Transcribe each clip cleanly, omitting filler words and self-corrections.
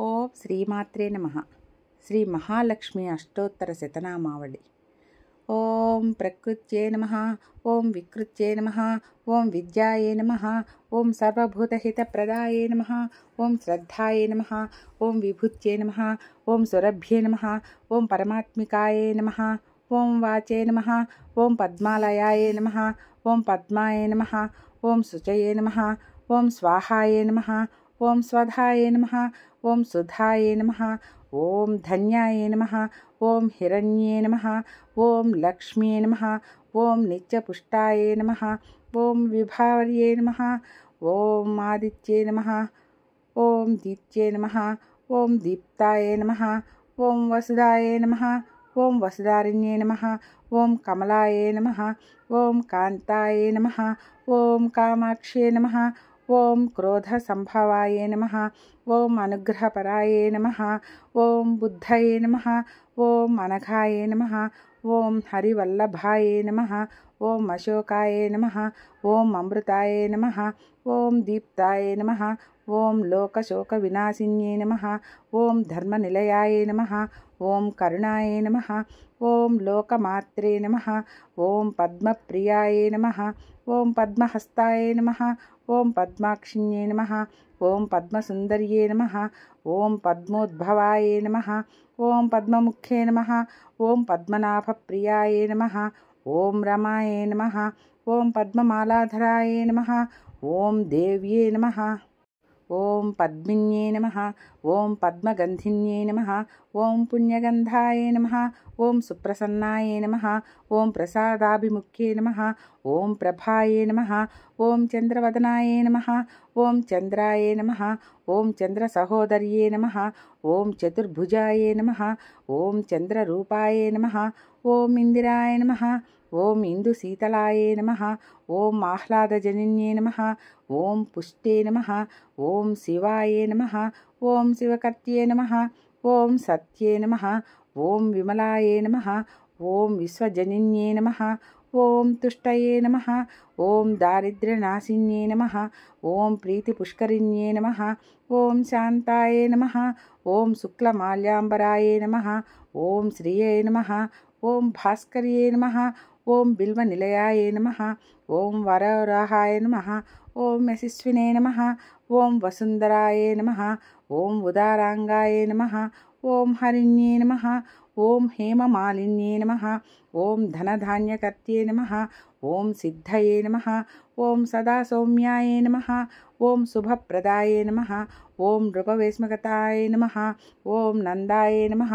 ఓం శ్రీమాత్రే నమః. శ్రీ మహాలక్ష్మి అష్టోత్తర శతనామావళి. ఓం ప్రకృత్యై నమః. ఓం వికృత్యై నమః. ఓం విద్యాయై నమః. ఓం సర్వభూతహితప్రదాయై నమః. ఓం శ్రద్ధాయై నమః. ఓం విభూత్యై నమః. ఓం సురభ్యై నమః. ఓం పరమాత్మికాయై నమః. ఓం వాచై నమః. ఓం పద్మాలయాయై నమః. ఓం పద్మాయై నమః. ఓం శుచయే నమః. ఓం స్వాహాయై నమః. ఓం స్వధాయై నమః. ఓం సుధాయే నమః. ఓం ధన్యాయే నమః. ఓం హిరణ్యే నమః. ఓం లక్ష్మ్యే నమః. ఓం నిత్యపుష్టాయే నమః. ఓం విభావర్యే నమః. ఓం ఆదిత్యే నమః. ఓం దీప్త్యే నమః. ఓం దీప్తాయే నమః. ఓం వసుదాయే నమః. ఓం వసుదారిణ్యే నమః. ఓం కమలాయే నమః. ఓం కాంతాయే నమః. ఓం కామాక్ష్యే నమః. ఓం క్రోధ సంభవాయే నమః. ఓం అనుగ్రహపరాయే నమః. ఓం బుద్ధయే నమః. ఓం అనఘాయే నమః. ఓం హరివల్లభాయే నమః. ఓం అశోకాయే నమః. ఓం అమృతాయే నమః. ఓం దీప్తాయే నమః. ఓం లోకశోక వినాశిన్యే నమః. ఓం ధర్మనిలయాయే నమః. ఓం కరుణాయే నమః. ఓం లోకమాత్రే నమః. ఓం పద్మప్రియాయే నమః. ఓం పద్మహస్తాయే నమః. ఓం పద్మాక్షిణ్యే నమః. ఓం పద్మసుందర్యే నమః. ఓం పద్మోద్భవాయే నమః. ఓం పద్మముఖ్యే నమః. ఓం పద్మనాభప్రియాయే నమః. ఓం రమాయే నమః. ఓం పద్మమాలాధరాయే నమః. ఓం దేవ్యే నమః. ఓం పద్మిన్యే నమః. ఓం పద్మగంధిన్యే నమః. ఓం పుణ్యగంధాయే నమః. ఓం సుప్రసన్నాయే నమః. ఓం ప్రసాదాభిముఖ్యే నమః. ఓం ప్రభాయే నమః. ఓం చంద్రవదనాయే నమః. ఓం చంద్రాయే నమః. ఓం చంద్రసహోదర్యే నమః. ఓం చతుర్భుజాయే నమః. ఓం చంద్రరూపాయే నమః. ఓం ఇందిరాయ నమః. ఓం ఇందుశీతలాయే నమః. ఓం ఆహ్లాదజనిన్యే నమః. ఓం పుష్టే నమః. ఓం శివాయే నమః. ఓం శివకర్త్యే నమః. ఓం సత్యే నమః. ఓం విమలాయే నమః. ఓం విశ్వజనిన్యే నమః. ఓం తుష్టయే నమః. ఓం దారిద్ర్యనాశిన్యే నమః. ఓం ప్రీతిపుష్కరిణ్యే నమః. ఓం శాంతాయే నమః. ఓం శుక్లమాల్యాంబరాయే నమః. ఓం శ్రియే నమః. ఓం భాస్కర్యే నమః. ఓం బిల్వనిలయాయే నమః. ఓం వరవరాహాయ నమః. ఓం యశస్వినే నమః. ఓం వసుంధరాయే నమః. ఓం ఉదారాంగాయే నమః. ఓం హరిణ్యే నమః. ఓం హేమమాలిన్యే నమః. ఓం ధనధాన్యకర్త్యే నమః. ఓం సిద్ధయే నమః. ఓం సదా సౌమ్యాయే నమః. ఓం శుభప్రదాయే నమః. ఓం నృపవేశ్మగతాయే నమః. ఓం నందాయే నమః.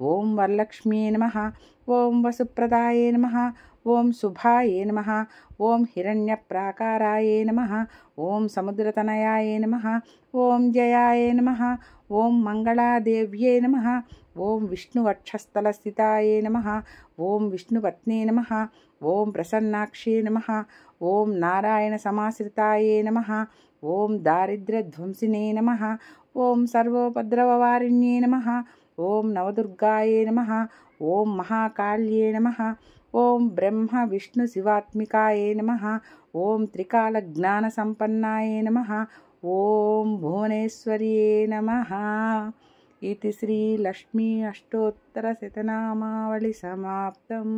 ఓం వరలక్ష్మ్యే నమః. ఓం వసుప్రదాయే నమః. ఓం శుభాయే నమః. ఓం హిరణ్యప్రాకారాయే నమః. ఓం సముద్రతనయాయే నమః. ఓం జయాయే నమః. ఓం మంగళాదేవ్యే నమః. ఓం విష్ణువక్షస్థలస్థితాయే నమః. ఓం విష్ణుపత్నే నమః. ఓం ప్రసన్నాక్షే నమః. ఓం నారాయణ సమాశ్రితాయే నమః. ఓం దారిద్ర్యధ్వంసినే నమః. ఓం సర్వోపద్రవవారిణ్యే నమః. ఓం నవదుర్గాయే నమః. ఓం మహాకాళ్యే నమః. ఓం బ్రహ్మ విష్ణు శివాత్మికాయే నమః. ఓం త్రికాలజ్ఞానసంపన్నాయే నమః. ఓం భువనేశ్వర్యే నమః. इति श्री लक्ष्मी अष्टोत्तर शतनामावळि समाप्तम्।